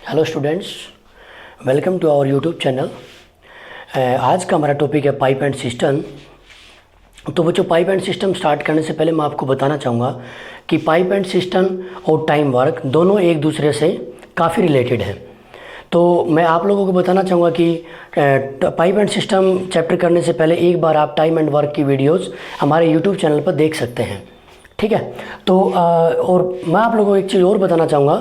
Hello students, welcome to our YouTube channel. आज का हमारा टॉपिक है पाइप एंड सिस्टम। तो बच्चों, पाइप एंड सिस्टम स्टार्ट करने से पहले मैं आपको बताना चाहूँगा कि पाइप एंड सिस्टम और टाइम वर्क दोनों एक दूसरे से काफ़ी रिलेटेड हैं। तो मैं आप लोगों को बताना चाहूँगा कि पाइप एंड सिस्टम चैप्टर करने से पहले एक बार आप टाइम एंड वर्क की वीडियोज़ हमारे यूट्यूब चैनल पर देख सकते हैं, ठीक है। तो और मैं आप लोगों को एक चीज़ और बताना चाहूँगा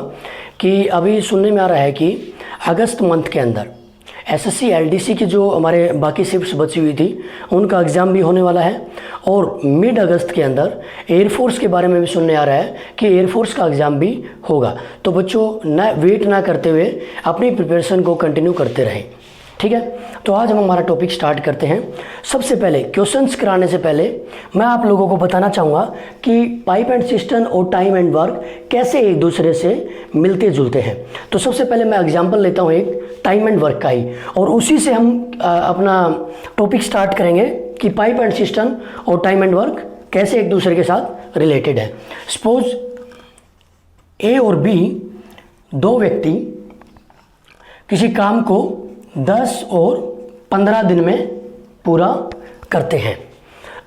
कि अभी सुनने में आ रहा है कि अगस्त मंथ के अंदर एसएससी एलडीसी की जो हमारे बाकी शिफ्ट्स बची हुई थी उनका एग्ज़ाम भी होने वाला है, और मिड अगस्त के अंदर एयरफोर्स के बारे में भी सुनने आ रहा है कि एयरफोर्स का एग्ज़ाम भी होगा। तो बच्चों वेट ना करते हुए अपनी प्रिपरेशन को कंटिन्यू करते रहें, ठीक है। तो आज हम हमारा टॉपिक स्टार्ट करते हैं। सबसे पहले क्वेश्चंस कराने से पहले मैं आप लोगों को बताना चाहूँगा कि पाइप एंड सिस्टम और टाइम एंड वर्क कैसे एक दूसरे से मिलते जुलते हैं। तो सबसे पहले मैं एग्जांपल लेता हूँ एक टाइम एंड वर्क का ही, और उसी से हम अपना टॉपिक स्टार्ट करेंगे कि पाइप एंड सिस्टम और टाइम एंड वर्क कैसे एक दूसरे के साथ रिलेटेड है। सपोज ए और बी दो व्यक्ति किसी काम को 10 और 15 दिन में पूरा करते हैं।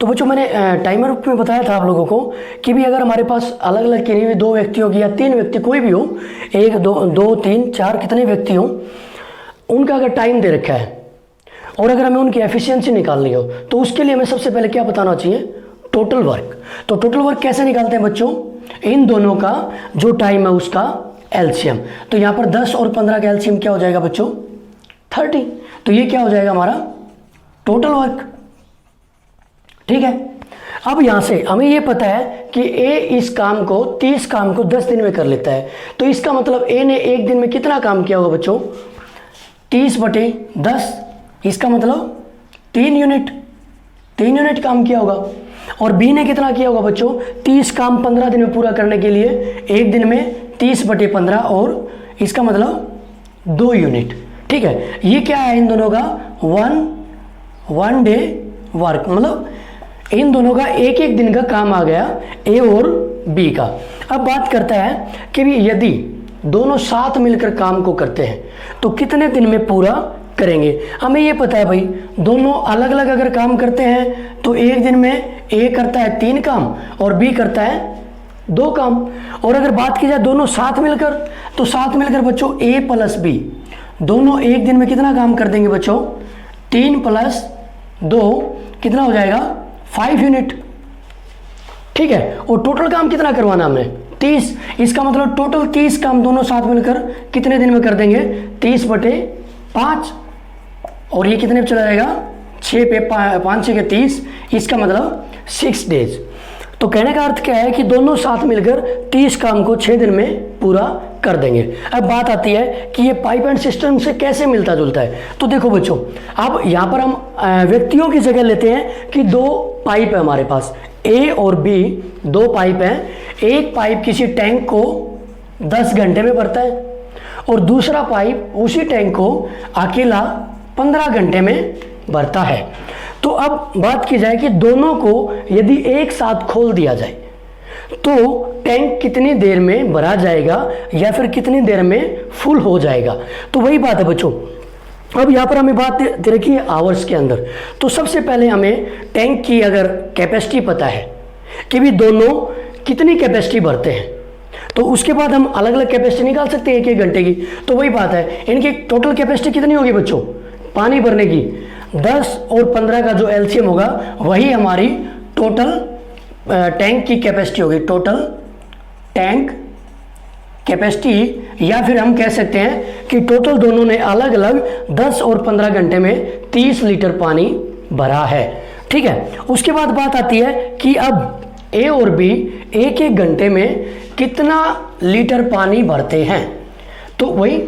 तो बच्चों, मैंने टाइमर में बताया था आप लोगों को कि भी अगर हमारे पास अलग अलग किन्हीं भी दो व्यक्तियों की या तीन व्यक्ति कोई भी हो, एक दो तीन चार कितने व्यक्ति हों, उनका अगर टाइम दे रखा है और अगर हमें उनकी एफिशिएंसी निकालनी हो तो उसके लिए हमें सबसे पहले क्या बताना चाहिए? Total work. तो टोटल वर्क कैसे निकालते हैं बच्चों? इन दोनों का जो टाइम है उसका एलसीएम। तो यहाँ पर 10 और 15 का एलसीएम क्या हो जाएगा बच्चों? 30। तो ये क्या हो जाएगा हमारा? टोटल वर्क, ठीक है। अब यहां से हमें ये पता है कि ए इस काम को 30 काम को 10 दिन में कर लेता है। तो इसका मतलब ए ने एक दिन में कितना काम किया होगा बच्चों? 30/10। इसका मतलब 3 यूनिट काम किया होगा। और बी ने कितना किया होगा बच्चों? 30 काम 15 दिन में पूरा करने के लिए एक दिन में 30/15, और इसका मतलब 2 यूनिट, ठीक है। ये क्या है? इन दोनों का वन डे वर्क, मतलब इन दोनों का एक एक दिन का काम आ गया, ए और बी का। अब बात करता है कि भी यदि दोनों साथ मिलकर काम को करते हैं तो कितने दिन में पूरा करेंगे। हमें ये पता है भाई, दोनों अलग अलग अगर काम करते हैं तो एक दिन में ए करता है 3 काम और बी करता है 2 काम। और अगर बात की जाए दोनों साथ मिलकर, तो साथ मिलकर बच्चों ए प्लस बी दोनों एक दिन में कितना काम कर देंगे बच्चों? 3 + 2 कितना हो जाएगा? 5 यूनिट, ठीक है। और टोटल काम कितना करवाना हमने? 30। इसका मतलब टोटल 30 काम दोनों साथ मिलकर कितने दिन में कर देंगे? 30/5। और ये कितने पे चला जाएगा? 6 पे 5 6 के 30। इसका मतलब 6 डेज। तो कहने का अर्थ क्या है कि दोनों साथ मिलकर 30 काम को 6 दिन में पूरा कर देंगे। अब बात आती है कि ये पाइप एंड सिस्टम से कैसे मिलता जुलता है। तो देखो बच्चों, अब यहाँ पर हम व्यक्तियों की जगह लेते हैं कि 2 पाइप है हमारे पास, ए और बी 2 पाइप हैं। एक पाइप किसी टैंक को 10 घंटे में भरता है और दूसरा पाइप उसी टैंक को अकेला 15 घंटे में भरता है। तो अब बात की जाए कि दोनों को यदि एक साथ खोल दिया जाए तो टैंक कितनी देर में भरा जाएगा या फिर कितनी देर में फुल हो जाएगा। तो वही बात है बच्चों। अब यहाँ पर हमें बात दे रखी है आवर्स के अंदर। तो सबसे पहले हमें टैंक की अगर कैपेसिटी पता है कि भी दोनों कितनी कैपेसिटी भरते हैं, तो उसके बाद हम अलग अलग कैपेसिटी निकाल सकते हैं 1-1 घंटे की। तो वही बात है, इनकी टोटल कैपेसिटी कितनी होगी बच्चों पानी भरने की? 10 और 15 का जो एलसीएम होगा वही हमारी टोटल टैंक की कैपेसिटी होगी, टोटल टैंक कैपेसिटी। या फिर हम कह सकते हैं कि टोटल दोनों ने अलग अलग 10 और 15 घंटे में 30 लीटर पानी भरा है, ठीक है। उसके बाद बात आती है कि अब ए और बी एक एक घंटे में कितना लीटर पानी भरते हैं। तो वही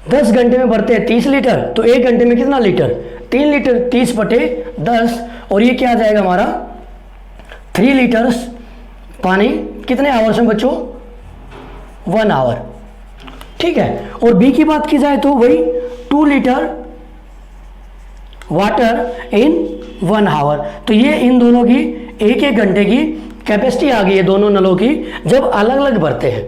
10 घंटे में भरते हैं 30 लीटर, तो एक घंटे में कितना लीटर? 3 लीटर। 30/10, और ये क्या आ जाएगा हमारा? 3 लीटर्स पानी कितने आवर्स में बच्चों? 1 आवर, ठीक है। और बी की बात की जाए तो वही 2 लीटर वाटर इन 1 आवर। तो ये इन दोनों की एक एक घंटे की कैपेसिटी आ गई है दोनों नलों की जब अलग अलग भरते हैं।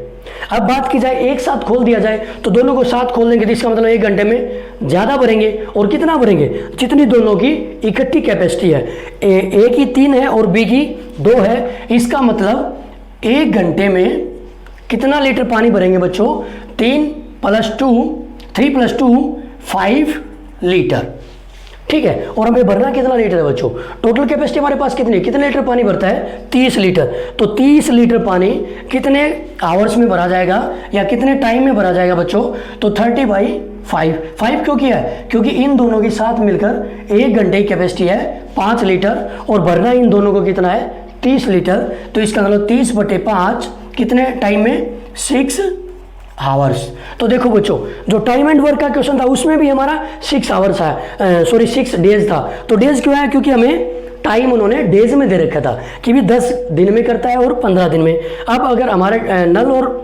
अब बात की जाए एक साथ खोल दिया जाए तो दोनों को साथ खोल देंगे तो इसका मतलब 1 घंटे में ज़्यादा भरेंगे। और कितना भरेंगे? जितनी दोनों की इकट्ठी कैपेसिटी है। ए की 3 है और बी की 2 है। इसका मतलब 1 घंटे में कितना लीटर पानी भरेंगे बच्चों? 3 + 2 3 + 2 5 लीटर। ठीक है, और हमें भरना कितना लीटर है बच्चों? टोटल कैपेसिटी हमारे पास कितनी, कितने लीटर पानी भरता है? 30 लीटर। तो 30 लीटर पानी कितने आवर्स में भरा जाएगा या कितने टाइम में भरा जाएगा बच्चों? तो 30/5। 5 क्यों किया है? क्योंकि इन दोनों के साथ मिलकर 1 घंटे की कैपेसिटी है 5 लीटर और भरना इन दोनों को कितना है? 30 लीटर। तो इसका मतलब 30/5 कितने टाइम में? 6 आवर्स। तो देखो बच्चों, जो टाइम एंड वर्क का क्वेश्चन था उसमें भी हमारा 6 आवर्स है, सॉरी 6 डेज था। तो डेज क्यों है? क्योंकि हमें टाइम उन्होंने डेज में दे रखा था कि भी 10 दिन में करता है और 15 दिन में। अब अगर हमारे नल और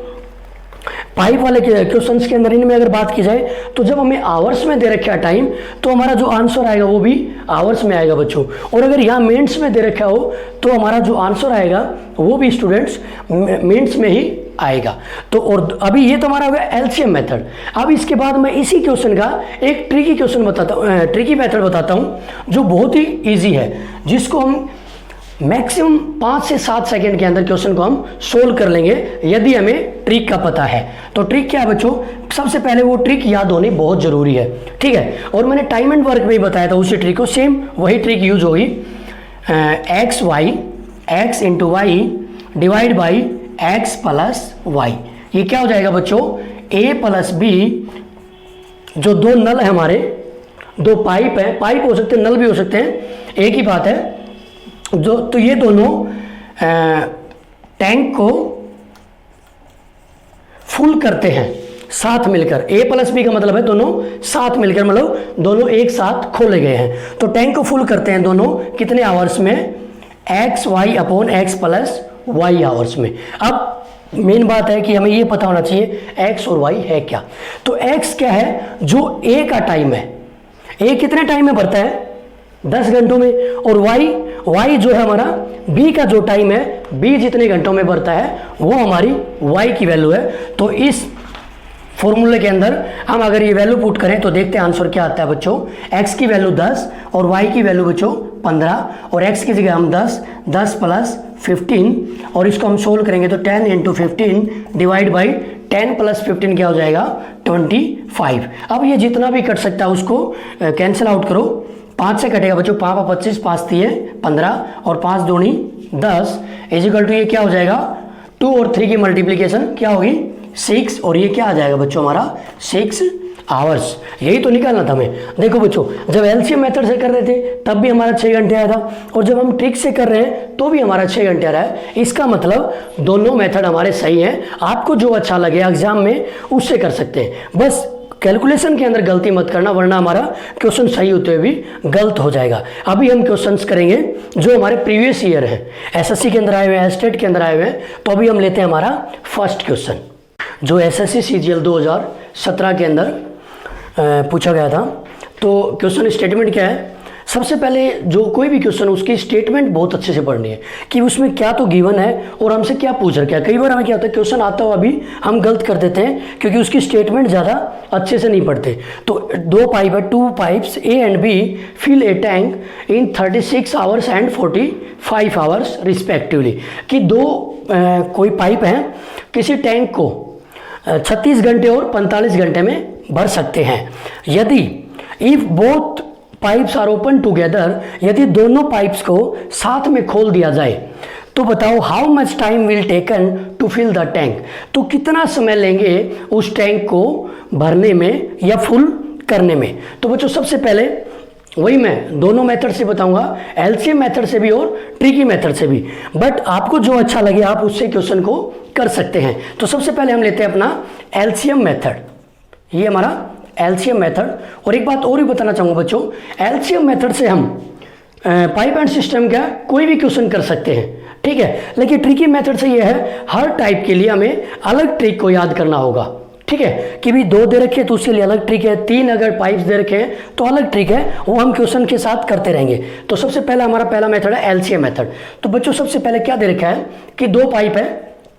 पाइप वाले क्वेश्चंस के अंदर इनमें अगर बात की जाए तो जब हमें आवर्स में दे रखा है टाइम तो हमारा जो आंसर आएगा वो भी आवर्स में आएगा बच्चों। और अगर यहाँ मिनट्स में दे रखा हो तो हमारा जो आंसर आएगा वो भी स्टूडेंट्स मिनट्स में ही आएगा। तो और अभी ये तो हमारा हो गया एलसीएम मेथड। अब इसके बाद मैं इसी क्वेश्चन का एक ट्रिकी क्वेश्चन बताता हूँ, ट्रिकी मेथड बताता हूँ जो बहुत ही ईजी है, जिसको हम मैक्सिमम 5 से 7 सेकंड के अंदर क्वेश्चन को हम सोल्व कर लेंगे यदि हमें ट्रिक का पता है। तो ट्रिक क्या है बच्चों? सबसे पहले वो ट्रिक याद होनी बहुत जरूरी है। ठीक है, और मैंने टाइम एंड वर्क में ही बताया था उसी ट्रिक को, सेम वही ट्रिक यूज होगी। x × y divide by x + y। ये क्या हो जाएगा बच्चों? a + b, जो 2 नल है हमारे, 2 पाइप है, पाइप हो सकते हैं नल भी हो सकते हैं, एक ही बात है। जो तो ये दोनों टैंक को फुल करते हैं साथ मिलकर। a + b का मतलब है दोनों साथ मिलकर, मतलब दोनों एक साथ खोले गए हैं। तो टैंक को फुल करते हैं दोनों कितने आवर्स में? xy/x + y आवर्स में। अब मेन बात है कि हमें ये पता होना चाहिए x और y है क्या। तो x क्या है? जो a का टाइम है, a कितने टाइम में भरता है? 10 घंटों में। और y जो है हमारा b का जो टाइम है, b जितने घंटों में भरता है वो हमारी y की वैल्यू है। तो इस फॉर्मूले के अंदर हम अगर ये वैल्यू पुट करें तो देखते हैं आंसर क्या आता है बच्चों। x की वैल्यू 10 और y की वैल्यू बच्चों 15, और x की जगह हम 10 + 15 और इसको हम सोल्व करेंगे तो 10 × 15 डिवाइड बाई 10 + 15 क्या हो जाएगा? 25। अब ये जितना भी कट सकता है उसको कैंसिल आउट करो। 5 से कटेगा बच्चों, 5 × 25, 5 × 3 15 और 5 × 2 10 इजिकल टू ये क्या हो जाएगा? 2 और 3 की मल्टीप्लीकेशन क्या होगी? 6, और ये क्या आ जाएगा बच्चों हमारा? 6 आवर्स। यही तो निकालना था हमें। देखो बच्चों, जब एलसीएम मेथड से कर रहे थे तब भी हमारा 6 घंटे आया था, और जब हम ट्रिक से कर रहे हैं तो भी हमारा 6 घंटे आ रहा है। इसका मतलब दोनों मेथड हमारे सही हैं। आपको जो अच्छा लगे एग्जाम में उससे कर सकते हैं, बस कैलकुलेशन के अंदर गलती मत करना, वरना हमारा क्वेश्चन सही होते हुए भी गलत हो जाएगा। अभी हम क्वेश्चंस करेंगे जो हमारे प्रीवियस ईयर है, एसएससी के अंदर आए हुए हैं, स्टेट के अंदर आए हुए हैं। तो अभी हम लेते हैं हमारा फर्स्ट क्वेश्चन जो एसएससी सीजीएल 2017 के अंदर पूछा गया था। तो क्वेश्चन स्टेटमेंट क्या है? सबसे पहले जो कोई भी क्वेश्चन उसकी स्टेटमेंट बहुत अच्छे से पढ़नी है कि उसमें क्या तो गिवन है और हमसे क्या पूछ रखा है। कई बार हमें क्या होता है क्वेश्चन आता हुआ भी हम गलत कर देते हैं क्योंकि उसकी स्टेटमेंट ज़्यादा अच्छे से नहीं पढ़ते। तो 2 पाइप है, 2 pipes A and B fill a tank in 36 hours and 45 hours respectively, कि 2 कोई पाइप हैं किसी टैंक को 36 घंटे और 45 घंटे में भर सकते हैं। यदि if both pipes are open together, यदि दोनों पाइप्स को साथ में खोल दिया जाए तो बताओ how much time will taken to fill the tank. तो कितना समय लेंगे उस टैंक को भरने में या फुल करने में। तो बच्चों सबसे पहले वही मैं दोनों मेथड से बताऊंगा, एलसीएम मेथड से भी और ट्रिकी मेथड से भी, बट आपको जो अच्छा लगे आप उससे क्वेश्चन को कर सकते हैं। तो सबसे पहले हम लेते हैं अपना एलसीएम मेथड, ये हमारा एलसीएम मेथड। और एक बात और भी बताना चाहूँगा बच्चों, एलसीएम मेथड से हम पाइप एंड सिस्टम का कोई भी क्वेश्चन कर सकते हैं, ठीक है। लेकिन ट्रिकी मेथड से ये है हर टाइप के लिए हमें अलग ट्रिक को याद करना होगा, ठीक है। कि भी 2 दे रखे तो उसके लिए अलग ट्रिक है, 3 अगर पाइप्स दे रखे हैं तो अलग ट्रिक है, वो हम क्वेश्चन के साथ करते रहेंगे। तो सबसे पहला हमारा पहला मेथड है एलसीएम मेथड। तो बच्चों सबसे पहले क्या दे रखा है कि 2 पाइप है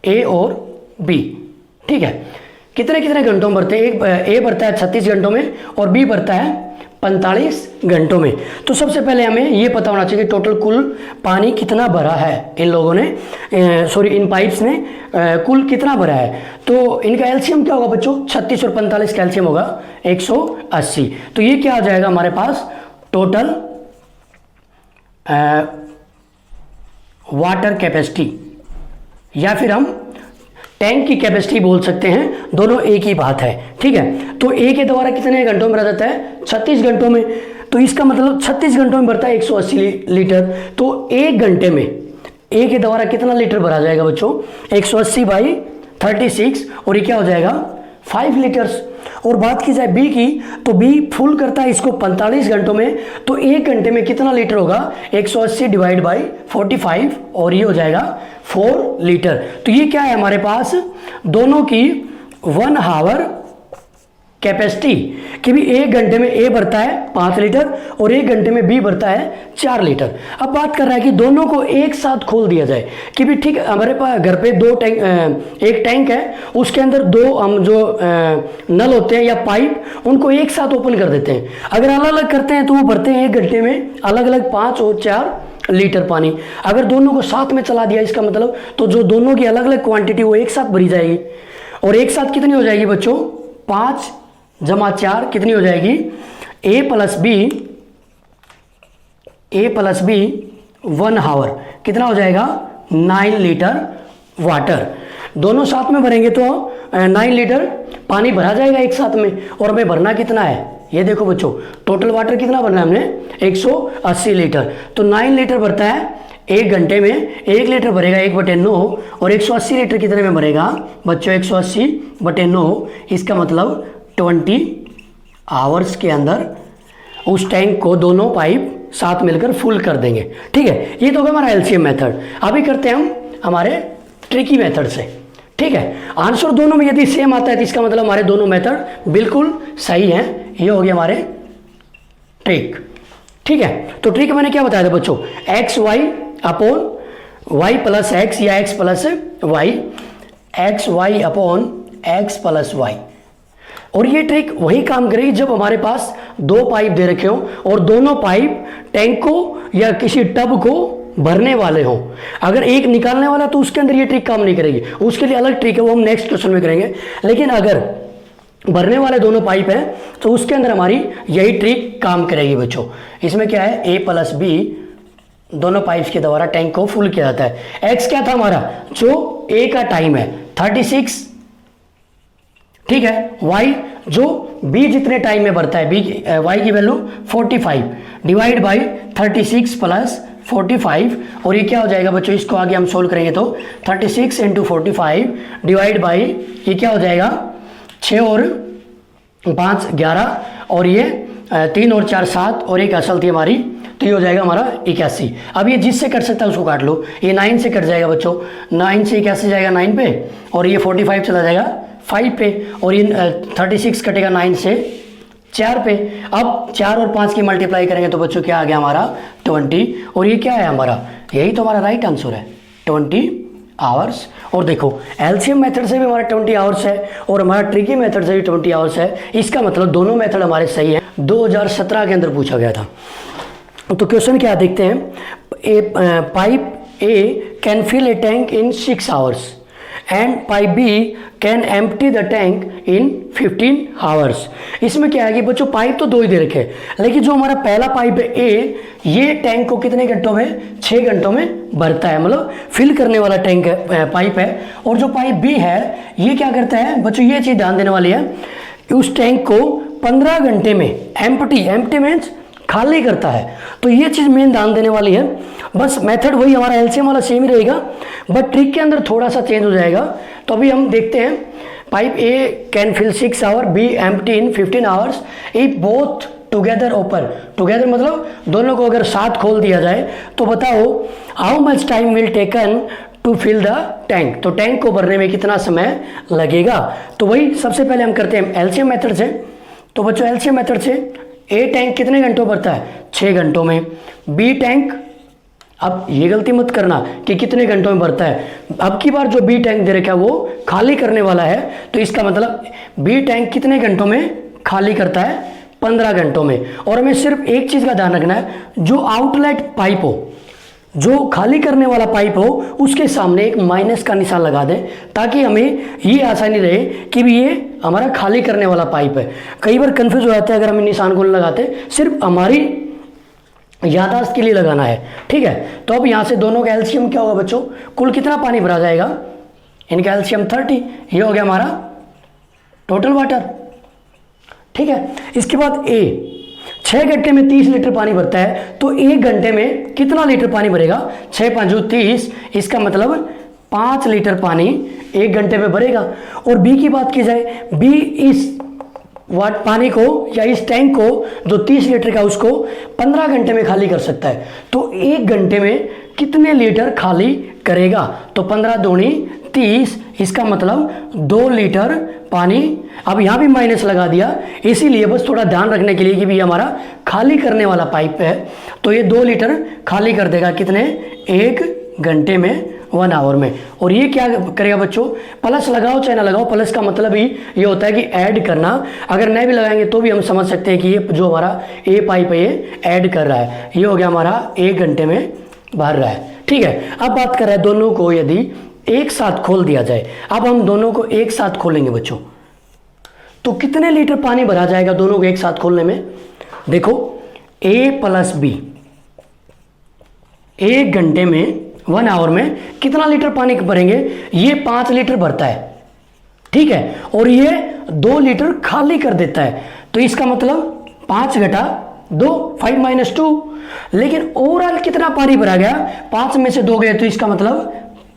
A और B, ठीक है, कितने कितने घंटों में भरते हैं, ए भरता है 36 घंटों में और बी भरता है 45 घंटों में। तो सबसे पहले हमें ये पता होना चाहिए कि टोटल कुल पानी कितना भरा है इन लोगों ने, इन पाइप्स ने कुल कितना भरा है। तो इनका एलसीएम क्या होगा बच्चों, 36 और 45 का एलसीएम होगा 180। तो ये क्या आ जाएगा हमारे पास, टोटल वाटर कैपेसिटी या फिर हम टैंक की कैपेसिटी बोल सकते हैं, दोनों एक ही बात है। ठीक है, तो ए के द्वारा कितने घंटों में भरा जाता है, 36 घंटों में। तो इसका मतलब 36 घंटों में भरता है 180 लीटर। तो एक घंटे में ए के द्वारा कितना लीटर भरा जाएगा बच्चों, 180 बाई 36 और ये क्या हो जाएगा 5 लीटर्स। और बात की जाए बी की, तो बी फुल करता है इसको 45 घंटों में। तो एक घंटे में कितना लीटर होगा, 180 डिवाइड बाई 45 और ये हो जाएगा 4 लीटर। तो ये क्या है हमारे पास, दोनों की 1 आवर कैपेसिटी कि भी एक घंटे में ए भरता है 5 लीटर और एक घंटे में बी भरता है 4 लीटर। अब बात कर रहा है कि दोनों को एक साथ खोल दिया जाए कि भी ठीक, हमारे पास घर पे दो टैंक, एक टैंक है, उसके अंदर दो हम जो नल होते हैं या पाइप, उनको एक साथ ओपन कर देते हैं। अगर अलग अलग करते हैं तो वो भरते हैं एक घंटे में अलग अलग 5 और 4 लीटर पानी। अगर दोनों को साथ में चला दिया, इसका मतलब तो जो दोनों की अलग अलग क्वांटिटी वो एक साथ भरी जाएगी। और एक साथ कितनी हो जाएगी बच्चों, 5 जमा 4 कितनी हो जाएगी, ए प्लस बी 1 आवर कितना हो जाएगा 9 लीटर वाटर। दोनों साथ में भरेंगे तो 9 लीटर पानी भरा जाएगा एक साथ में। और हमें भरना कितना है, ये देखो बच्चों, टोटल वाटर कितना भरना है हमने 180 लीटर। तो 9 लीटर भरता है एक घंटे में, 1 लीटर भरेगा 1/9 और 180 लीटर कितने में भरेगा बच्चों, 180/9। इसका मतलब 20 आवर्स के अंदर उस टैंक को दोनों पाइप साथ मिलकर फुल कर देंगे। ठीक है, ये तो होगा हमारा एलसीएम मेथड। अभी करते हैं हम हमारे ट्रिकी मेथड से। ठीक है, आंसर दोनों में यदि सेम आता है तो इसका मतलब हमारे दोनों मेथड बिल्कुल सही हैं। ये हो गया हमारे ट्रिक। ठीक है, तो ट्रिक मैंने क्या बताया था बच्चों, X Y upon Y plus X या X plus Y, X Y upon X plus Y. और ये ट्रिक वही काम करेगी जब हमारे पास 2 पाइप दे रखे हों और दोनों पाइप टैंक को या किसी टब को भरने वाले हों। अगर एक निकालने वाला तो उसके अंदर ये ट्रिक काम नहीं करेगी, उसके लिए अलग ट्रिक है, वो हम नेक्स्ट क्वेश्चन में करेंगे। लेकिन अगर भरने वाले दोनों पाइप हैं तो उसके अंदर हमारी यही ट्रिक काम करेगी बच्चों। इसमें क्या है, ए प्लस बी दोनों पाइप्स के द्वारा टैंक को फुल किया जाता है। एक्स क्या था हमारा, जो ए का टाइम है 36, ठीक है, y जो b जितने टाइम में बढ़ता है, y की वैल्यू 45 डिवाइड बाई 36 प्लस 45। और ये क्या हो जाएगा बच्चों, इसको आगे हम सोल्व करेंगे तो 36 इंटू 45 डिवाइड बाई ये क्या हो जाएगा 6 और 5 11 और ये 3 और 4 7 और एक असल थी हमारी, तो ये हो जाएगा हमारा 81। अब ये जिससे कट सकता है उसको काट लो, ये 9 से कट जाएगा बच्चों, 9 से 81 जाएगा 9 पे और ये 45 चला जाएगा 5 पे और ये 36 कटेगा 9 से 4 पे। अब 4 और 5 की मल्टीप्लाई करेंगे तो बच्चों क्या आ गया हमारा 20। और ये क्या है हमारा, यही तो हमारा राइट आंसर है 20 आवर्स। और देखो एलसीएम मेथड से भी हमारा 20 आवर्स है और हमारा ट्रिकी मेथड से भी 20 आवर्स है। इसका मतलब दोनों मेथड हमारे सही हैं। 2017 के अंदर पूछा गया था। तो क्वेश्चन क्या देखते हैं, pipe A can fill a tank in 6 hours and pipe B can empty the tank in 15 hours. इसमें क्या है कि बच्चों पाइप तो 2 ही दे रखे हैं, लेकिन जो हमारा पहला पाइप है ए, ये टैंक को कितने घंटों में, 6 घंटों में भरता है, मतलब फिल करने वाला टैंक पाइप है। और जो पाइप बी है ये क्या करता है बच्चों, ये चीज़ ध्यान देने वाली है, उस टैंक को 15 घंटे में एम्प्टी मीन्स खाली करता है। तो ये चीज़ मेन ध्यान देने वाली है। बस मेथड वही हमारा एलसीएम वाला सेम ही रहेगा, बट ट्रिक के अंदर थोड़ा सा चेंज हो जाएगा। तो अभी हम देखते हैं, pipe A can fill 6 hour, B empty in 15 hours if both together open. Together मतलब दोनों को अगर साथ खोल दिया जाए तो बताओ how much time will taken to fill the tank. तो टैंक को भरने में कितना समय लगेगा। तो वही सबसे पहले हम करते हैं एलसीएम मेथड से। तो बच्चों एलसीएम मेथड से ए टैंक कितने घंटों भरता है, 6 घंटों में। बी टैंक अब ये गलती मत करना कि कितने घंटों में भरता है। अब की बार जो बी टैंक दे रखा है वो खाली करने वाला है, तो इसका मतलब बी टैंक कितने घंटों में खाली करता है, 15 घंटों में। और हमें सिर्फ एक चीज़ का ध्यान रखना है, जो आउटलेट पाइप हो, जो खाली करने वाला पाइप हो, उसके सामने एक माइनस का निशान लगा दें, ताकि हमें ये आसानी रहे कि भी ये हमारा खाली करने वाला पाइप है। कई बार कंफ्यूज हो जाते हैं अगर हम निशान को लगाते, सिर्फ हमारी याददाश्त के लिए लगाना है, ठीक है। तो अब यहाँ से दोनों का एलसीएम क्या होगा बच्चों, कुल कितना पानी भरा जाएगा, इनका एलसीएम 30, ये हो गया हमारा टोटल वाटर, ठीक है। इसके बाद ए 6 घंटे में 30 लीटर पानी भरता है, तो 1 घंटे में कितना लीटर पानी भरेगा, 6 5 30, इसका मतलब 5 लीटर पानी 1 घंटे में भरेगा। और बी की बात की जाए, बी इस पानी को या इस टैंक को जो 30 लीटर का उसको 15 घंटे में खाली कर सकता है, तो 1 घंटे में कितने लीटर खाली करेगा, तो 15 दूनी 30, इसका मतलब 2 लीटर पानी। अब यहाँ भी माइनस लगा दिया, इसीलिए बस थोड़ा ध्यान रखने के लिए कि भी हमारा खाली करने वाला पाइप है, तो ये 2 लीटर खाली कर देगा कितने, 1 घंटे में, 1 आवर में। और ये क्या करेगा बच्चों, प्लस लगाओ चाहे ना लगाओ, प्लस का मतलब ही ये होता है कि ऐड करना। अगर नहीं भी लगाएंगे तो भी हम समझ सकते हैं कि ये जो हमारा ए पाइप है ये ऐड कर रहा है। ये हो गया हमारा 1 घंटे में भर रहा है, ठीक है। अब बात कर रहे हैं दोनों को यदि एक साथ खोल दिया जाए, अब हम दोनों को एक साथ खोलेंगे बच्चों, तो कितने लीटर पानी भरा जाएगा दोनों को एक साथ खोलने में। देखो ए प्लस बी 1 घंटे में, 1 आवर में कितना लीटर पानी भरेंगे, ये 5 लीटर भरता है, ठीक है, और ये 2 लीटर खाली कर देता है, तो इसका मतलब 5 घटा 2, 5 माइनस 2, लेकिन ओवरऑल कितना पानी भरा गया, 5 में से 2 गए, तो इसका मतलब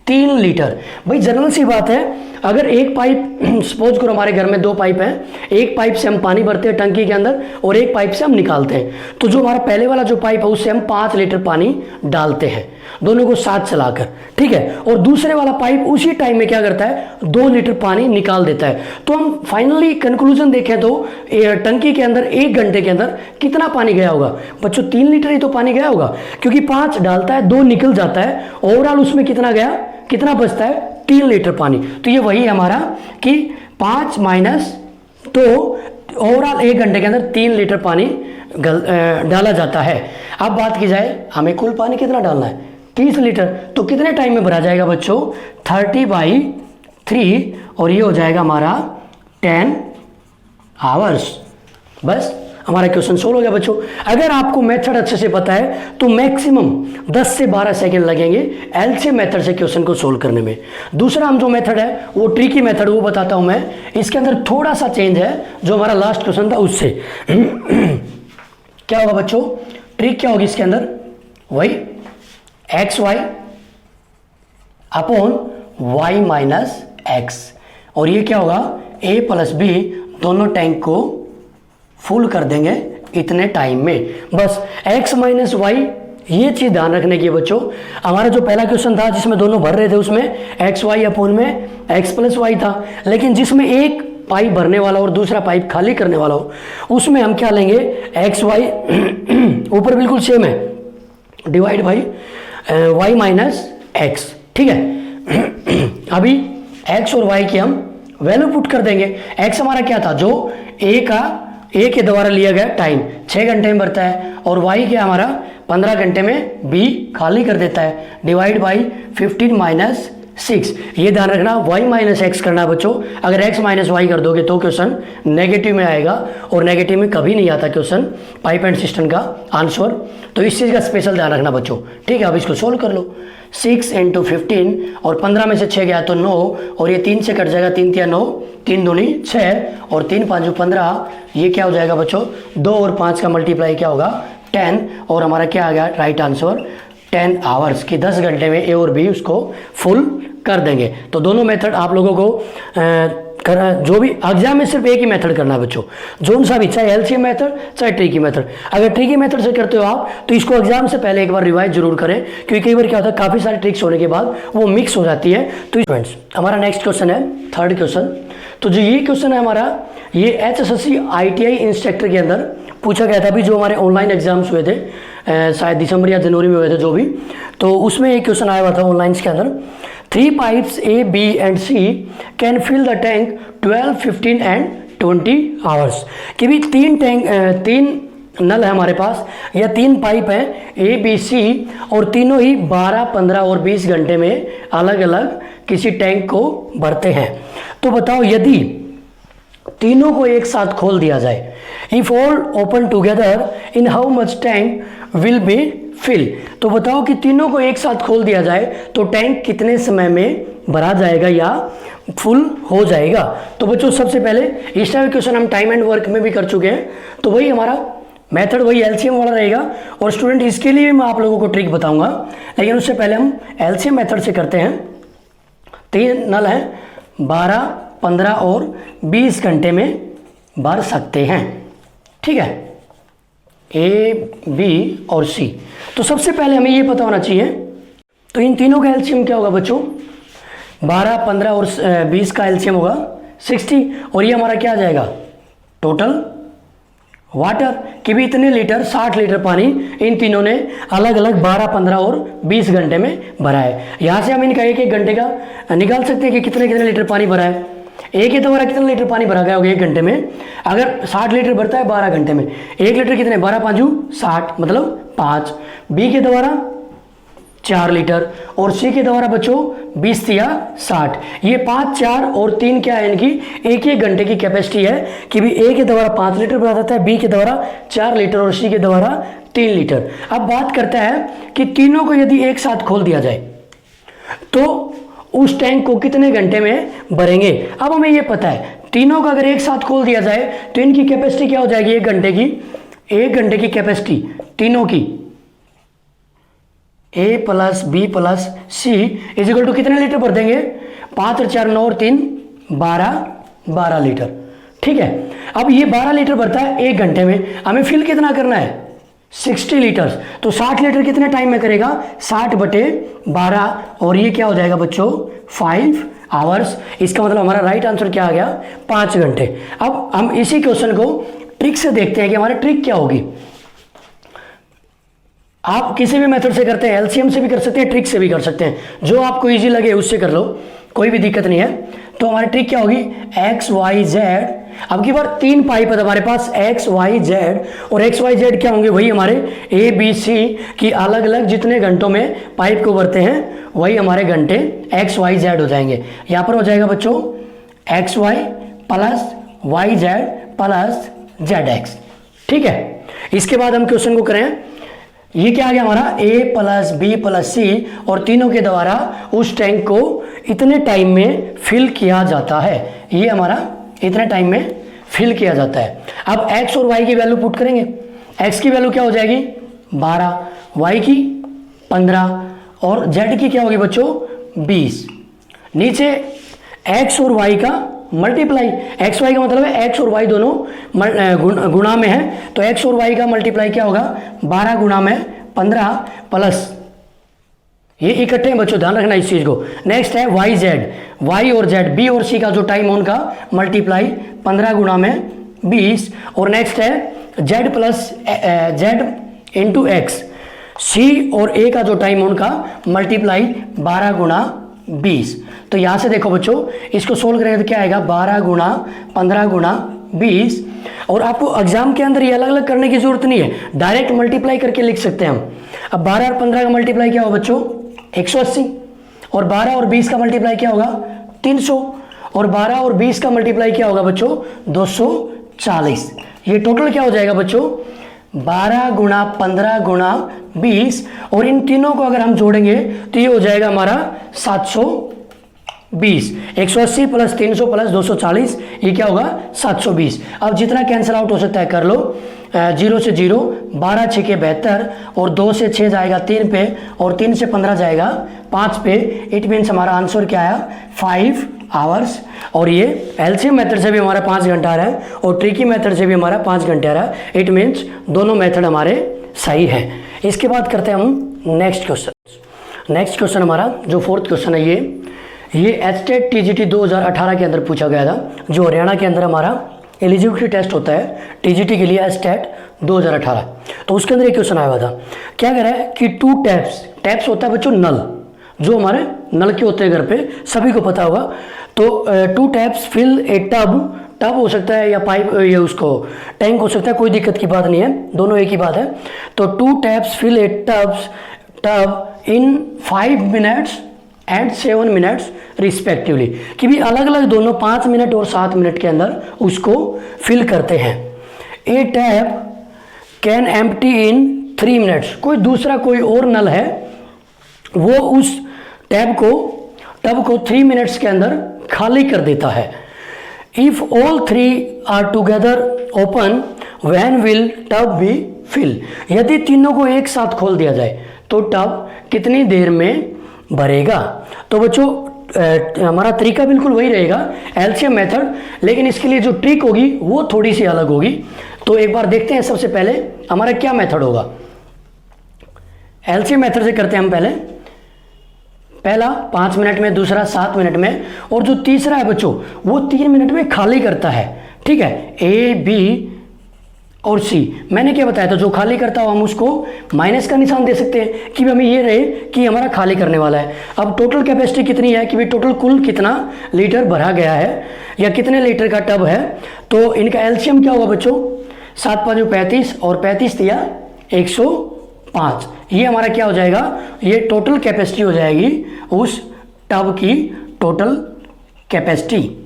3 लीटर। भाई जनरल सी बात है, अगर एक पाइप सपोज करो हमारे घर में 2 पाइप हैं, एक पाइप से हम पानी भरते हैं टंकी के अंदर और एक पाइप से हम निकालते हैं, तो जो हमारा पहले वाला जो पाइप है उससे हम 5 लीटर पानी डालते हैं, दोनों को साथ चलाकर, ठीक है। और दूसरे वाला पाइप उसी टाइम में क्या करता है, 2 लीटर पानी निकाल देता है। तो हम फाइनली कंक्लूजन देखें तो टंकी के अंदर 1 घंटे के अंदर कितना पानी गया होगा बच्चों, 3 लीटर ही तो पानी गया होगा, क्योंकि 5 डालता है 2 निकल जाता है, ओवरऑल उसमें कितना गया, कितना बचता है, 3 लीटर पानी। तो ये वही है हमारा कि 5 माइनस 2, ओवरऑल 1 घंटे के अंदर 3 लीटर पानी डाला जाता है। अब बात की जाए हमें कुल पानी कितना डालना है, 30 लीटर, तो कितने टाइम में भरा जाएगा बच्चों, 30/3, और ये हो जाएगा हमारा 10 आवर्स। बस हमारा क्वेश्चन सोल्व हो गया बच्चों। अगर आपको मेथड अच्छे से पता है तो मैक्सिमम 10 से 12 सेकंड लगेंगे एलसीएम मेथड से क्वेश्चन को सोल्व करने में। दूसरा हम जो मेथड है वो ट्रिकी मेथड, वो बताता हूं मैं, इसके अंदर थोड़ा सा चेंज है जो हमारा लास्ट क्वेश्चन था उससे। क्या होगा बच्चों, ट्रिक क्या होगी इसके अंदर, वही XY upon Y minus X, और ये क्या होगा, A प्लस B दोनों टैंक को फुल कर देंगे इतने टाइम में। बस x माइनस वाई, ये चीज ध्यान रखने की बच्चों। हमारा जो पहला क्वेश्चन था जिसमें दोनों भर रहे थे उसमें एक्स वाई अपोन में x प्लस वाई था, लेकिन जिसमें एक पाइप भरने वाला और दूसरा पाइप खाली करने वाला हो उसमें हम क्या लेंगे, एक्स वाई ऊपर बिल्कुल सेम है, divide by y minus x, ठीक है। अभी x और y की हम वैल्यू पुट कर देंगे। x हमारा क्या था, जो a के द्वारा लिया गया टाइम 6 घंटे में भरता है, और y क्या हमारा 15 घंटे में b खाली कर देता है, डिवाइड बाई 15 माइनस 6। ये ध्यान रखना y माइनस एक्स करना बच्चों। अगर x माइनस वाई कर दोगे तो क्वेश्चन नेगेटिव में आएगा, और नेगेटिव में कभी नहीं आता क्वेश्चन पाइप एंड सिस्टम का आंसर। तो इस चीज़ का स्पेशल ध्यान रखना बच्चों, ठीक है। अब इसको सोल्व कर लो, 6 × 15, और 15 में से 6 गया तो 9, और ये 3 से कट जाएगा, 3 × 9, 3 दूनी 6, और 3 × 5 = 15। ये क्या हो जाएगा बच्चों, 2 और 5 का मल्टीप्लाई क्या होगा 10, और हमारा क्या आ गया राइट आंसर 10 आवर्स की 10 घंटे में ए और बी उसको फुल कर देंगे। तो दोनों मेथड आप लोगों को जो भी एग्जाम में सिर्फ एक ही मेथड करना है बच्चों, जोन सा भी, चाहे एलसीएम मेथड चाहे ट्रिकी मेथड। अगर ट्रिकी मेथड से करते हो आप तो इसको एग्जाम से पहले एक बार रिवाइज जरूर करें, क्योंकि कई बार क्या होता है काफ़ी सारी ट्रिक्स होने के बाद वो मिक्स हो जाती है। तो फ्रेंड्स हमारा नेक्स्ट क्वेश्चन है, थर्ड क्वेश्चन। तो जो ये क्वेश्चन है हमारा, ये HSSC ITI इंस्ट्रक्टर के अंदर पूछा गया था। अभी जो हमारे ऑनलाइन एग्जाम्स हुए थे शायद दिसंबर या जनवरी में हुए थे जो भी, तो उसमें एक क्वेश्चन आया हुआ था ऑनलाइन के अंदर, 3 pipes A, B and C can fill the tank 12, 15 and 20 hours. कि भी तीन नल है हमारे पास या 3 पाइप हैं A, B, C और तीनों ही 12, 15 और 20 घंटे में अलग अलग किसी टैंक को भरते हैं। तो बताओ यदि तीनों को एक साथ खोल दिया जाए, if all open together in how much tank will be fill. तो बताओ कि तीनों को एक साथ खोल दिया जाए तो टैंक कितने समय में भरा जाएगा या फुल हो जाएगा। तो बच्चों सबसे पहले इस टाइप क्वेश्चन हम टाइम एंड वर्क में भी कर चुके हैं, तो वही हमारा मेथड वही एलसीएम वाला रहेगा। और स्टूडेंट इसके लिए मैं आप लोगों को ट्रिक बताऊंगा, लेकिन उससे पहले हम एलसीएम मेथड से करते हैं। 3 नल हैं, 12, 15 और 20 घंटे में भर सकते हैं, ठीक है, ए, बी और सी। तो सबसे पहले हमें ये पता होना चाहिए, तो इन तीनों का एलसीएम क्या होगा बच्चों, 12, 15 और 20 का एलसीएम होगा 60। और ये हमारा क्या आ जाएगा टोटल वाटर, कि भी इतने लीटर 60 लीटर पानी इन तीनों ने अलग अलग 12, 15 और 20 घंटे में भरा है। यहाँ से हम इनका एक एक घंटे का निकाल सकते हैं कि कितने कितने लीटर पानी भरा है। एक के द्वारा कितना लीटर पानी भरा गया होगा 1 घंटे में, अगर 60 लीटर भरता है 12 घंटे में, 1 लीटर कितने, 12 5 60 मतलब 5। बी के द्वारा 4 लीटर और सी के द्वारा बच्चों 20 या 60। ये 5, 4 और 3 क्या है, इनकी एक एक घंटे की कैपेसिटी है कि भी ए के द्वारा 5 लीटर भरा जाता है, बी के द्वारा 4 लीटर और सी के द्वारा 3 लीटर। अब बात करता है कि तीनों को यदि एक साथ खोल दिया जाए तो उस टैंक को कितने घंटे में भरेंगे। अब हमें ये पता है तीनों का अगर एक साथ खोल दिया जाए तो इनकी कैपेसिटी क्या हो जाएगी, 1 घंटे की कैपेसिटी तीनों की, A plus B plus C is equal to कितने लीटर भर देंगे, 5 और 4 9 और 3 12 लीटर, ठीक है। अब ये 12 लीटर भरता है 1 घंटे में, हमें फिल कितना करना है 60 लीटर। तो 60 लीटर कितने टाइम में करेगा, 60/12 और ये क्या हो जाएगा बच्चों 5 आवर्स। इसका मतलब हमारा राइट आंसर क्या आ गया 5 घंटे। अब हम इसी क्वेश्चन को ट्रिक से देखते हैं कि हमारी ट्रिक क्या होगी। आप किसी भी मेथड से करते हैं, एलसीएम से भी कर सकते हैं, ट्रिक से भी कर सकते हैं, जो आपको इजी लगे उससे कर लो, कोई भी दिक्कत नहीं है। तो हमारी ट्रिक क्या होगी, एक्स वाई जेड। अब की बार 3 पाइप है हमारे पास एक्स वाई जेड, और एक्स वाई जेड क्या होंगे, वही हमारे ए बी सी की अलग अलग जितने घंटों में पाइप को भरते हैं वही हमारे घंटे एक्स वाई जेड हो जाएंगे। यहाँ पर हो जाएगा बच्चों X Y plus Y Z plus Z X, ठीक है। इसके बाद हम क्वेश्चन को करें, ये क्या आ गया हमारा ए प्लस बी प्लस सी और तीनों के द्वारा उस टैंक को इतने टाइम में फिल किया जाता है। ये हमारा इतने टाइम में फिल किया जाता है। अब x और y की वैल्यू पुट करेंगे, x की वैल्यू क्या हो जाएगी 12, y की 15 और z की क्या होगी बच्चों 20। नीचे x और y का मल्टीप्लाई, एक्स वाई का मतलब है एक्स और वाई दोनों गुणा में है, तो एक्स और वाई का मल्टीप्लाई क्या होगा 12 गुणा में 15 प्लस, ये इकट्ठे हैं बच्चों, ध्यान रखना इस चीज को। नेक्स्ट है वाई जेड, वाई और जेड बी और सी का जो टाइम है उनका मल्टीप्लाई 15 गुणा में 20, और नेक्स्ट है Z plus Z into X, C और ए का जो टाइम है उनका मल्टीप्लाई 12 गुणा 20। तो यहां से देखो बच्चों इसको सोल्व करेंगे तो क्या आएगा 12 गुणा 15 गुणा 20। और आपको एग्जाम के अंदर ये अलग अलग करने की जरूरत नहीं है, डायरेक्ट मल्टीप्लाई करके लिख सकते हैं हम। अब 12 और 15 का मल्टीप्लाई क्या होगा बच्चों 180, और 12 और 20 का मल्टीप्लाई क्या होगा 300, और 12 और 20 का मल्टीप्लाई क्या होगा बच्चों 240। ये टोटल क्या हो जाएगा बच्चों 12 गुणा 15 गुणा 20, और इन तीनों को अगर हम जोड़ेंगे तो ये हो जाएगा हमारा 720। 180 प्लस 300 प्लस 240 ये क्या होगा 720। अब जितना कैंसिल आउट हो सकता है कर लो, 0 से 0, 12 6 के 72, और 2 से 6 जाएगा 3 पे, और 3 से 15 जाएगा 5 पे। इट मीन्स हमारा आंसर क्या आया 5 आवर्स। और ये एलसीएम मेथड से भी हमारा 5 घंटा आ रहा है और ट्रिकी मेथड से भी हमारा 5 घंटे आ रहा है। इट मीन्स दोनों मेथड हमारे सही है। इसके बाद करते हैं हम नेक्स्ट क्वेश्चन। नेक्स्ट क्वेश्चन हमारा जो 4th क्वेश्चन है ये एचटेट टीजीटी 2018 के अंदर पूछा गया था, जो हरियाणा के अंदर हमारा एलिजिबिलिटी टेस्ट होता है टीजीटी के लिए एचटेट 2018। तो उसके अंदर एक क्वेश्चन आया हुआ था, क्या कह रहा है कि 2 टैप्स होता है बच्चों नल, जो हमारे नल के होते हैं घर पे, सभी को पता होगा। तो 2 टैप्स फिल ए टब हो सकता है या पाइप या उसको टैंक हो सकता है, कोई दिक्कत की बात नहीं है, दोनों एक ही बात है। तो 2 taps fill a tub in 5 minutes and 7 minutes respectively, कि भी अलग अलग दोनों 5 मिनट और 7 मिनट के अंदर उसको फिल करते हैं। A tap can empty in 3 minutes, कोई दूसरा कोई और नल है वो उस टब को 3 मिनट्स के अंदर खाली कर देता है। If all 3 are together open when will tub be fill, यदि तीनों को एक साथ खोल दिया जाए तो टब कितनी देर में भरेगा। तो बच्चों हमारा तरीका बिल्कुल वही रहेगा, एलसीएम मेथड, लेकिन इसके लिए जो ट्रिक होगी वो थोड़ी सी अलग होगी। तो एक बार देखते हैं सबसे पहले हमारा क्या मेथड होगा। एलसीएम मेथड से करते हैं हम पहला 5 मिनट में, दूसरा 7 मिनट में, और जो तीसरा है बच्चों वो 3 मिनट में खाली करता है। ठीक है, ए बी और सी मैंने क्या बताया था, जो खाली करता हो हम उसको माइनस का निशान दे सकते हैं कि हमें ये रहे कि हमारा खाली करने वाला है। अब टोटल कैपेसिटी कितनी है कि भाई टोटल कुल कितना लीटर भरा गया है या कितने लीटर का टब है। तो इनका एलसीएम क्या होगा बच्चों, 7 5 35 और 35 दिया 105, ये हमारा क्या हो जाएगा, ये टोटल कैपेसिटी हो जाएगी उस टब की टोटल कैपेसिटी।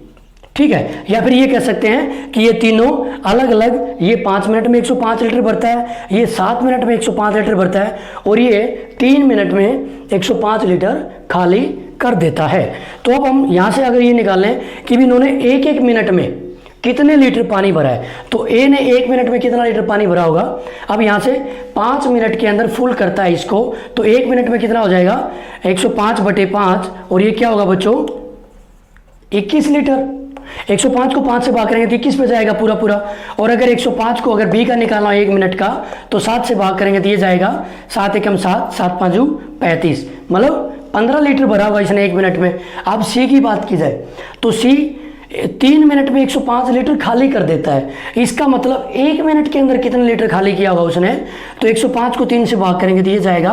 ठीक है, या फिर ये कह सकते हैं कि ये तीनों अलग अलग, ये 5 मिनट में 105 लीटर भरता है, ये 7 मिनट में 105 लीटर भरता है, और ये 3 मिनट में 105 लीटर खाली कर देता है। तो अब हम यहाँ से अगर ये निकालें कि भी इन्होंने एक एक मिनट में कितने लीटर पानी भरा है, तो ए ने 1 मिनट में कितना लीटर पानी भरा होगा। अब यहाँ से 5 मिनट के अंदर फुल करता है इसको, तो 1 मिनट में कितना हो जाएगा 105/5, और ये क्या होगा बच्चों 21 लीटर। 105 को 5 से भाग करेंगे तो 21 पे जाएगा पूरा पूरा, और अगर 105 को अगर बी का निकालना है 1 मिनट का तो 7 से भाग करेंगे तो ये जाएगा 7 एकम 7, 7 5 35, मतलब 15 लीटर भरा हुआ इसने 1 मिनट में। अब सी की बात की जाए तो सी 3 मिनट में 105 लीटर खाली कर देता है। इसका मतलब 1 मिनट के अंदर कितने लीटर खाली किया होगा उसने, तो 105 को 3 से भाग करेंगे तो ये जाएगा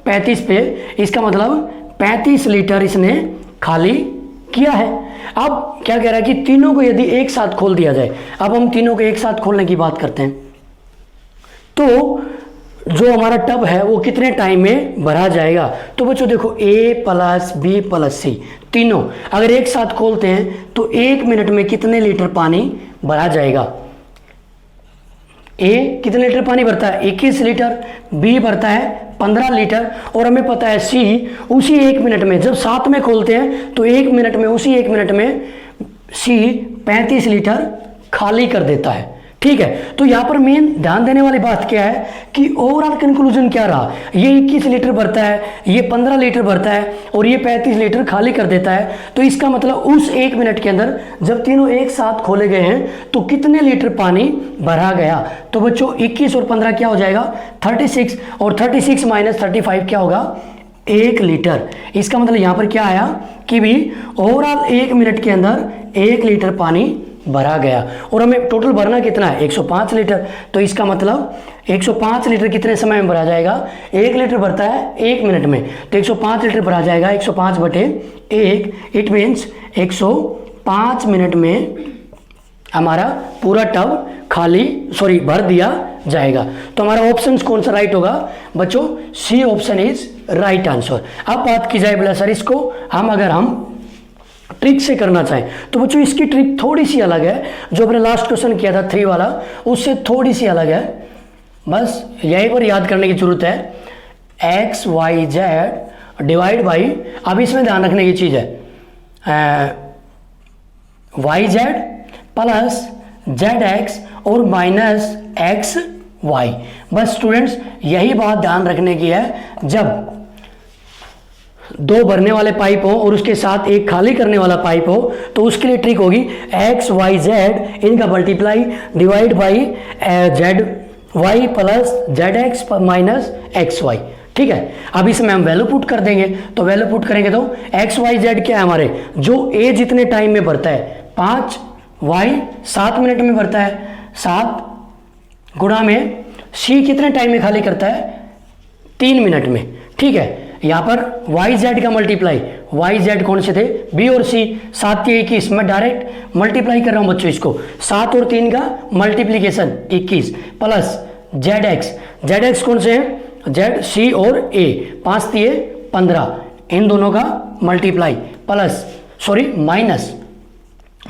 35 पे, इसका मतलब 35 लीटर इसने खाली किया है। अब क्या कह रहा है कि तीनों को यदि एक साथ खोल दिया जाए, अब हम तीनों को एक साथ खोलने की बात करते हैं, तो जो हमारा टब है वो कितने टाइम में भरा जाएगा। तो बच्चों देखो ए प्लस बी प्लस सी तीनों अगर एक साथ खोलते हैं तो 1 मिनट में कितने लीटर पानी भरा जाएगा। ए कितने लीटर पानी भरता है 21 लीटर, बी भरता है 15 लीटर, और हमें पता है सी उसी 1 मिनट में, जब साथ में खोलते हैं तो 1 मिनट में, उसी 1 मिनट में सी 35 लीटर खाली कर देता है। ठीक है, तो यहाँ पर मेन ध्यान देने वाली बात क्या है कि ओवरऑल कंक्लूजन क्या रहा, ये 21 लीटर भरता है, ये 15 लीटर भरता है, और ये 35 लीटर खाली कर देता है। तो इसका मतलब उस 1 मिनट के अंदर जब तीनों एक साथ खोले गए हैं तो कितने लीटर पानी भरा गया। तो बच्चों 21 और 15 क्या हो जाएगा 36, और 36 माइनस 35 क्या होगा 1 लीटर। इसका मतलब यहाँ पर क्या आया कि भी ओवरऑल 1 मिनट के अंदर 1 लीटर पानी भरा गया, और हमें टोटल भरना कितना है 105 लीटर। तो इसका मतलब 105 लीटर कितने समय में भरा जाएगा, 1 लीटर भरता है 1 मिनट में, तो 105 लीटर भरा जाएगा 105/1, इट मीन्स 105 मिनट में हमारा पूरा टब भर दिया जाएगा। तो हमारा ऑप्शन कौन सा राइट होगा बच्चों, C option is right answer. अब बात की जाए बोला सर इसको अगर हम ट्रिक से करना चाहें तो बच्चों इसकी ट्रिक थोड़ी सी अलग है, जो अपने लास्ट क्वेश्चन किया था 3 वाला उससे थोड़ी सी अलग है, बस यहीं पर याद करने की जरूरत है। X Y Z divide by, अब इसमें ध्यान रखने की चीज़ है Y Z plus Z X और माइनस एक्स वाई। बस स्टूडेंट्स यही बात ध्यान रखने की है, जब 2 भरने वाले पाइप हो और उसके साथ एक खाली करने वाला पाइप हो तो उसके लिए ट्रिक होगी एक्स वाई जेड इनका multiply divide by Z Y plus Z X minus X Y. ठीक है, अब इसमें हम वैल्यू पुट कर देंगे, तो वैल्यू पुट करेंगे तो एक्स वाई जेड क्या है हमारे, जो ए जितने टाइम में भरता है 5, वाई 7 मिनट में भरता है 7 गुणा में सी कितने टाइम में खाली करता है? 3 मिनट में। ठीक है, यहाँ पर वाई जेड का मल्टीप्लाई, वाई जेड कौन से थे? बी और सी। 7 के 21, मैं डायरेक्ट मल्टीप्लाई कर रहा हूँ बच्चों इसको। 7 और 3 का multiplication 21 plus Z x, Z x कौन से हैं? जेड, सी और ए। 5 दिए 15, इन दोनों का multiply plus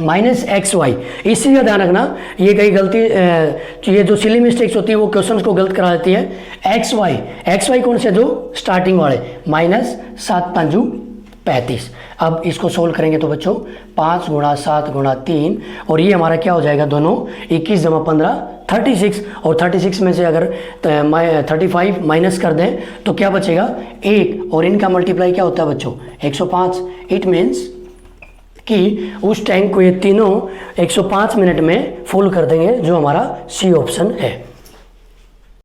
minus X Y. इस चीज़ का ध्यान रखना, ये कई गलती ये जो सिली मिस्टेक्स होती है वो क्वेश्चंस को गलत करा देती है। एक्स वाई कौन से? जो स्टार्टिंग वाले, माइनस 7 5 35। अब इसको सोल्व करेंगे तो बच्चों 5 गुणा 7 गुणा 3, और ये हमारा क्या हो जाएगा दोनों? 21 जमा 15 36, और 36 में से अगर 35 माइनस कर दें तो क्या बचेगा? 1, और इनका मल्टीप्लाई क्या होता है बच्चों? 105। इट मीन्स कि उस टैंक को ये तीनों 105 मिनट में फुल कर देंगे, जो हमारा सी ऑप्शन है।